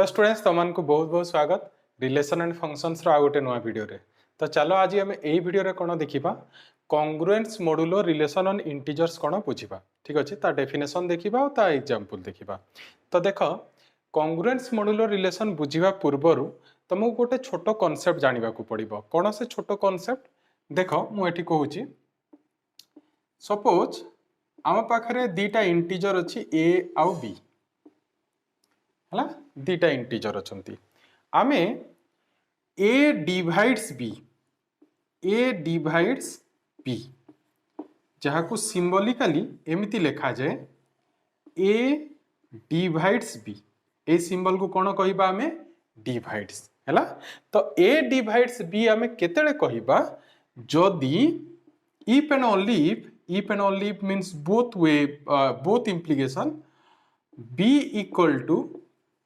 Hello students, तुम को बहुत बहुत स्वागत रिलेशन एंड फंक्शंस रो आ गोटे नुआ वीडियो रे। तो चलो आज आम यही वीडियो रे कौन देखा congruence modulo relation on integers कौन बुझा। ठीक अच्छे, ता डेफिनेशन देखा और एग्जांपल देखा। तो देख कॉन्ग्रुएंस मॉड्यूलो रिलेशन बुझा पूर्वर तुमको गोटे छोट कॉन्सेप्ट जानवा पड़ो। कौन से छोट कॉन्सेप्ट देख मुझे कहूँ। सपोज आम पाखे दीटा इंटीजर अच्छी ए आउ बी है, दीटा इंटीजर अच्छा आमे ए डिवाइड्स बी जहाँ को सिंबॉलिकली एमती लिखा जाए A divides B. A symbol को कौन कहबा आमे डिवाइड्स है। तो ए डिवाइड्स बी आमे केतेले कहबा जदि if and only if means both implication b equal to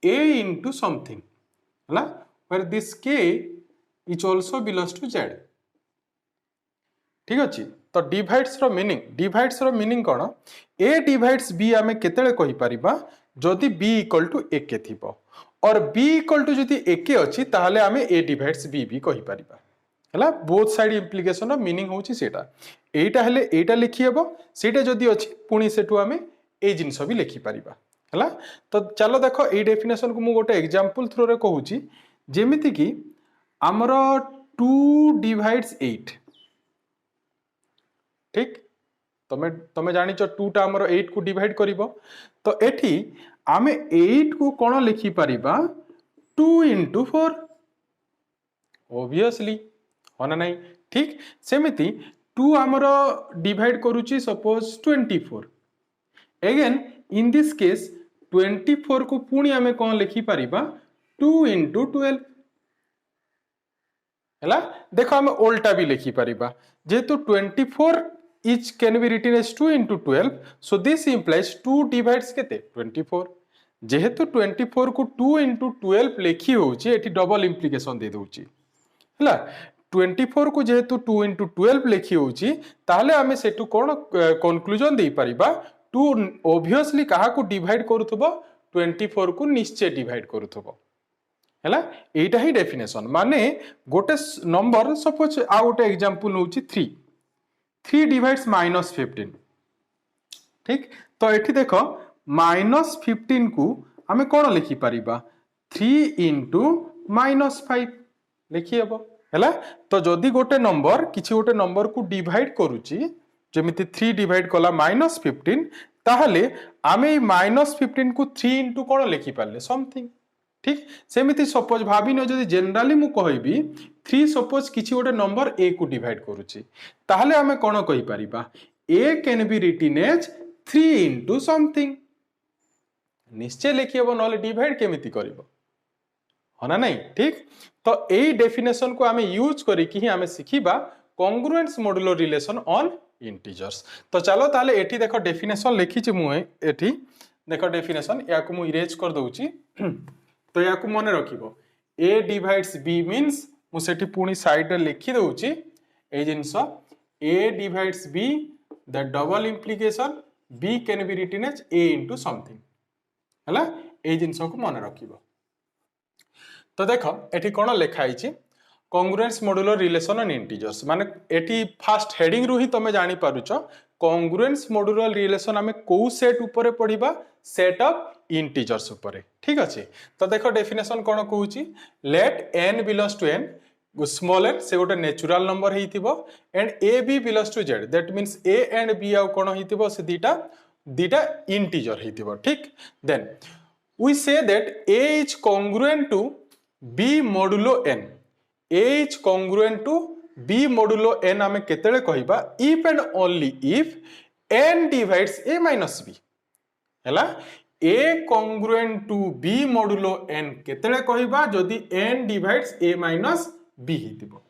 a into something है, where this k is also belongs to z। ठीक अच्छे, तो डिवाइड्स रो मीनिंग कौन a डिवाइड्स b आमे केतेले कहि परिबा जदि b इक्वल टू a के थिबो और b इक्वल टू जदि a के अछि ताहाले आमे a डिवाइड्स b भी कहि परिबा है। बोथ साइड इम्प्लिकेशन रो मीनिंग होची सेटा एटा हेले एटा लिखि हेबो, सेटा जदि अछि पुनी सेटु आमे ए जिंस भी लिखि परिबा है। तो चलो देख ये डेफिनेशन को मुझे गोटे एग्जांपल थ्रू रे कहूँ जेमिति कि आमर 2 डिवाइड्स 8। ठीक, तमे जानी 2 टा आमर 8 को डिवाइड करिवो। तो एठी आमे 8 को कौन लिखि परिबा 2 into 4 ऑब्वियसली होना नहीं। ठीक, सेमिति 2 आमर डिवाइड करूची suppose 24। Again in this case 24 को पुणी आमे कौन लिखि परिबा 2 into 12 है। देखो आमे उल्टा भी लिखि परिबा जेहेतु 24 is can be written as 2 into 12, so this implies 2 divides केते 24। जेहेतु 24 को 2 into 12 लिखि होउची एठी डबल इंप्लिकेशन दे दोउची है। 24 को जेहेतु 2 into 12 लिखि होउची ताहले आमे सेटु कोन कंक्लूजन दे परिबा 2 ऑब्वियसली कहा को डिवाइड करूथबो 24 को निश्चय डिवाइड करूथबो हैला। एटा ही डेफिनेशन माने गोटे नंबर सपोज आ गोटे एग्जांपल होउची 3 डिवाइड्स -15। ठीक, तो एठी देखो -15 को आमे कोन लिखि परिबा 3 into -5 लिखि हेबो हैला। तो जदी गोटे नंबर किछि गोटे नंबर को डिवाइड करूची जमिति 3 डिवाइड कला -15 ताहले आमे -15 को 3 into कौन लिखि पारले समथिंग। ठीक, सेमिति सपोज भाबी न जदी जनरली मु कहबी 3 सपोज किछि गोटे नंबर a को डिवाइड करूची ताहले आमे कौन कहि परिबा a can be written as 3 into something. निश्चय लिखि हेबो नले डिवाइड केमिति करिवो होना नहीं। ठीक, तो एई डेफिनेशन को आमे यूज करी कि आमे सिखिबा congruence modulo relation on integers. तो चलो ताले एठी देखो डेफिनेशन लिखी मुझे एठी देखो डेफिनेशन या को मु इरेज कर दोउची। तो या को मने रखिबो a डिवाइड्स b मींस मु सेठी पुनी साइड रे लिखि दोउची ए जिंस a divides b the double implication b can be written as a into something हैला। ए जिंस को मने रखिबो। तो देखो एठी कोन लिखा आइची congruence modulo relation on integers माने एठी फर्स्ट हेडिंग रु ही तमे जानि पारुचो कॉन्ग्रुएंस मॉड्यूलो रिलेशन आमे को सेट ऊपर पढिबा सेट ऑफ इंटीजर्स ऊपर। ठीक अछि, तो देखो डेफिनेशन कोन कहूची let n belongs to n small n से गोटे नेचुरल नंबर हेतिबो and a b belongs to z that means a and b आ कोन हेतिबो से दीटा इंटीजर हेतिबो। ठीक, then we say that a is congruent to b modulo n। A is congruent to B modulo n आमे केतेले कहिबा if and only if n divides A minus B हैला। A congruent to B modulo n केतेले कहिबा जदि n divides A minus B हितिबो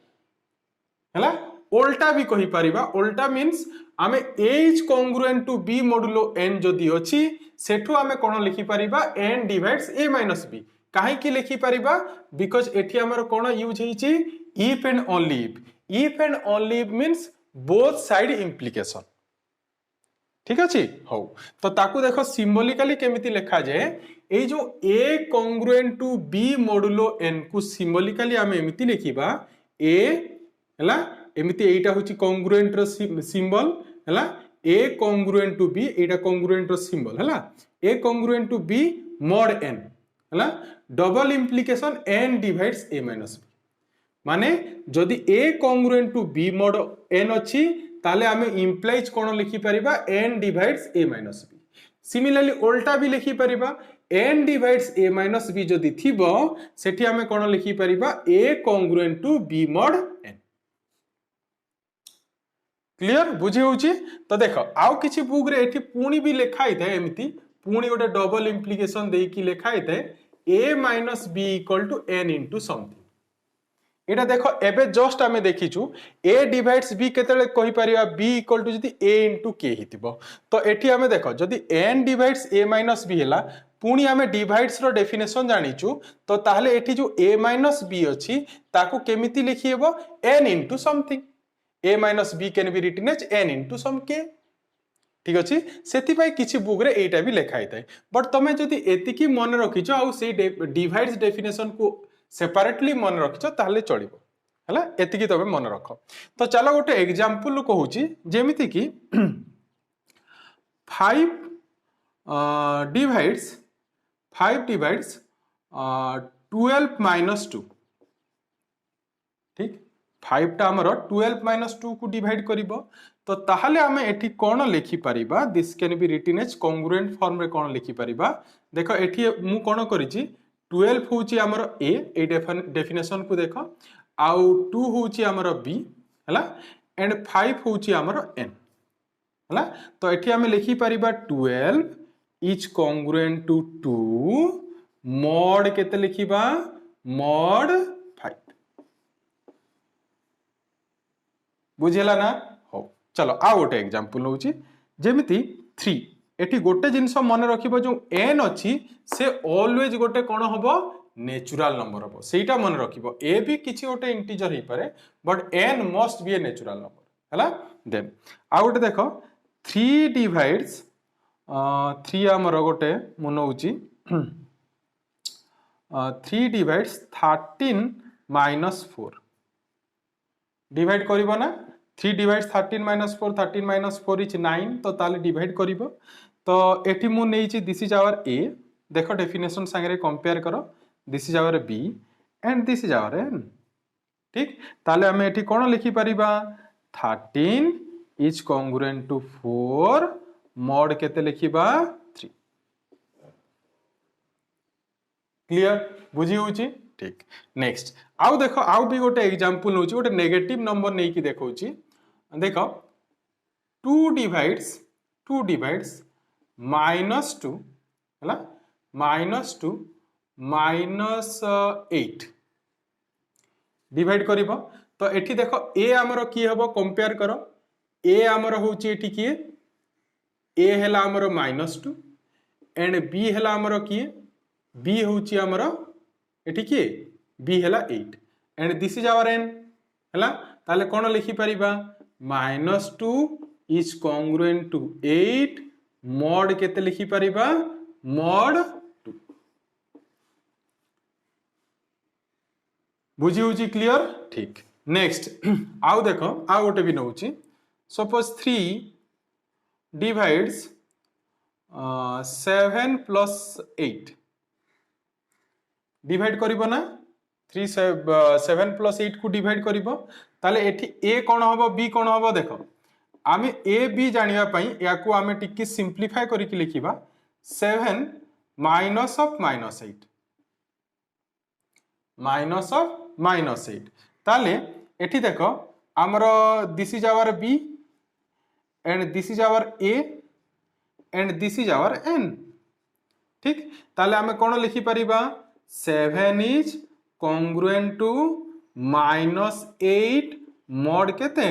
हैला। उल्टा भी कहि परिबा, उल्टा means आमे A is congruent to B modulo n जदि अछि सेठु आमे कोन लिखि परिबा n divides A minus B। काहे कि लिखि परिबा बिकॉज एठी हमर कोन यूज हेछि if and only if. If and only if means both side implication ठीक अच्छे हो तो ताकू देखो सिंबलिकली केमिति लिखा जाए ये जो A congruent to B modulo N को सिंबलिकली आम एमती लिखा ए है एमती एटा हूँ कॉन्ग्रुएंट रो सिंबल है ए कॉन्ग्रुएंट टू बी एटा कॉन्ग्रुएंट रो सिंबल है A congruent to B mod N है double implication N divides A minus B माने जदि A congruent to B mod N अच्छी ताले आमे इम्प्लाइज कोन लिखि परिबा n divides a minus b similarly उल्टा भी लिखि परिबा n divides a minus b जदि थिबो सेठी आमे कोन लिखि परिबा a congruent to b mod n clear बुझी होची तो देखो आउ किछि बुक रे एठी पुणी भी लिखा हिते एमिति पुणी गोटे डबल इम्प्लिकेशन देई की लिखा हिते a minus b equal to n into something एटा देखो एबे जस्ट आमे देखिचु a डिवाइड्स b केतेले कहि परिबा b इक्वल टू जदी a इनटू k हितिबो तो एठी आमे देखो जदी n divides a minus b हैला पुणी आमे डिवाइड्स रो डेफिनेशन जानिचु तो ताहले एठी जो a माइनस b अछि ताकू केमिति लिखिएबो n into something a minus b can be written as n into some k ठीक अछि सेति पई किछि बुक रे एटा भी लिखा हितै बट तमे जदी एतिकी मन रखिचो आ सेई डिवाइड्स डेफिनेशन को सेपरेटली मन रखिच ताहले चलिबो हैला एतिकी तबे मन रख तो चलो गोटे एग्जांपल कहूची जेमिति कि 5 डिवाइड्स 12 माइनस 2 ठीक 5 टा हमर 12 माइनस 2 को डिवाइड करिवो तो ताहले आमे एठी कोन लिखि परिबा this can be written as congruent form रे कोन लिखि परिबा देखो एठी मु कोन करिछि 12 होची हमर a ए डेफिनेशन को देखो आउ 2 होची हमर b हला एंड 5 होची हमर n हला तो एठी हम लिखि परिबा 12 इज कॉन्ग्रुएंट टू 2 मॉड केते लिखिबा मॉड 5 बुझिला ना हो चलो आ गोटे एग्जांपल होची जेमिति 3 एठी गोटे जिंस मन रखिबो जो n अछि से ऑलवेज गोटे कोन होबो नेचुरल नंबर होबो सेटा मन रखिबो a भी किछि गोटे इंटीजर ही पारे but n must be a natural number हला देन आ गोटे देखो 3 डिवाइड्स 3 हमर गोटे मन होची 3 डिवाइड्स 13 माइनस 4 डिवाइड करिवो ना 3 डिवाइड्स 13 माइनस 4 13 माइनस 4 इज 9 तो ताले डिवाइड करिवो तो एठी मु नेइची दिस इज आवर a देखो डेफिनेशन संगे कंपेयर करो this is our b and this is our n ठीक ताले हमें एठी कोन लिखि परिबा 13 इज कॉन्ग्रुएंट टू 4 मॉड केते लिखिबा 3 क्लियर बुझी होची ठीक नेक्स्ट आउ देखो आउ भी गोटे एग्जांपल होची गोटे नेगेटिव नंबर नै कि देखौची देखो 2 डिवाइड्स माइनस 2 है माइनस 2 माइनस 8 डिवाइड करिबो तो एठी देखो a हमरो की हबो कंपेयर करो a हमरो होची एठी की a हैला हमरो -2 एंड b हैला हमरो की b होची हमरो एठी की b हैला 8 and this is our n हैला ताले कोन लिखि परिबा -2 इज कॉन्ग्रुएंट टू 8 मॉड केते लिखि परिबा मॉड 2 बुझी होची क्लियर ठीक नेक्स्ट आउ देखो आउ गोटे भी नउची सपोज 3 डिवाइड्स 7 प्लस 8 डिवाइड करिवो ना 7 प्लस 8 को डिवाइड करिवो ताले एठी a कोन हबो b कोन हबो देखो आमे a b जानिया पई या को आमे टिकी सिंपलीफाई करि कि लिखिबा 7 माइनस ऑफ -8 ताले एठी देखो हमरो this is our b and this is our a and this is our n ठीक ताले आमे कोन लिखि परिबा 7 इज कॉन्ग्रुएंट टू -8 मॉड केते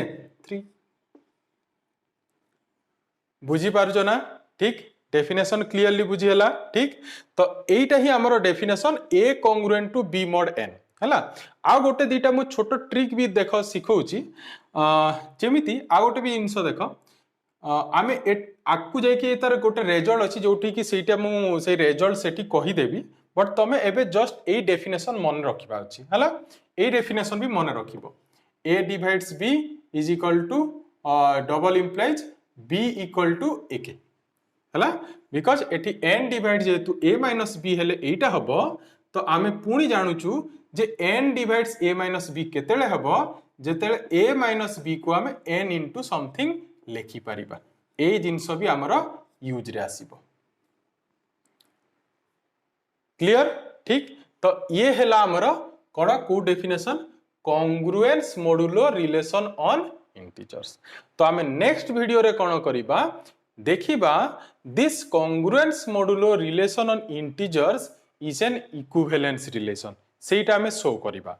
3 बुझी पारजो ना ठीक डेफिनेशन क्लियरली बुझी हला ठीक तो एटा ही हमरो definition a congruent to b mod n हला आ गोटे दीटा मु छोटो ट्रिक भी देखो सिखौची जेमिति आ गोटे भी इंसो देखो आमे आकु जाइए तार गोटे रेजल्ट अच्छी जो कि ସେଇଟା ମୁଁ ସେଇ रेजल्ट सेठी कहीदेवी बट तुम एबे जस्ट ए डेफिनेशन मन रखा अच्छी है ए डेफिनेशन भी मन रखिबो A divides B is equal to double implies B equal to A के है बिकज एटी एन डिवाइड जेहेतु ए माइनस बी हेले एटा हबो तो आमे पुणी जानुचु जे N divides A minus B केतेले हबो जेतेले ए माइनस बी को आमे एन इंटू समथिंग लेखि परिबा ए जिंस भी आमर यूज रे आसीबो क्लियर ठीक तो ये हेला आमर कौन को definition congruence modulo relation on integers तो आमे नेक्स्ट वीडियो रे कौन करिबा देखिबा this congruence modulo relation on integers is an equivalence relation सेटा आमे शो करिबा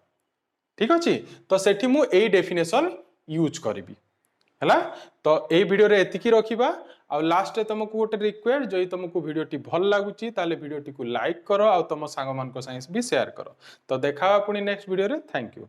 ठीक अछि तो सेठी मु ए डेफिनेशन यूज करिबी है तो ये वीडियो रे एतिकी रखिबा आ लास्ट रे तुमको गोटे रिक्वेस्ट जई तुमको वीडियोटी भल लागुची ताले वीडियोटी को लाइक करो आ तुम सांग मान को साइंस भी शेयर करो तो देखा पुनी नेक्स्ट वीडियो रे थैंक यू।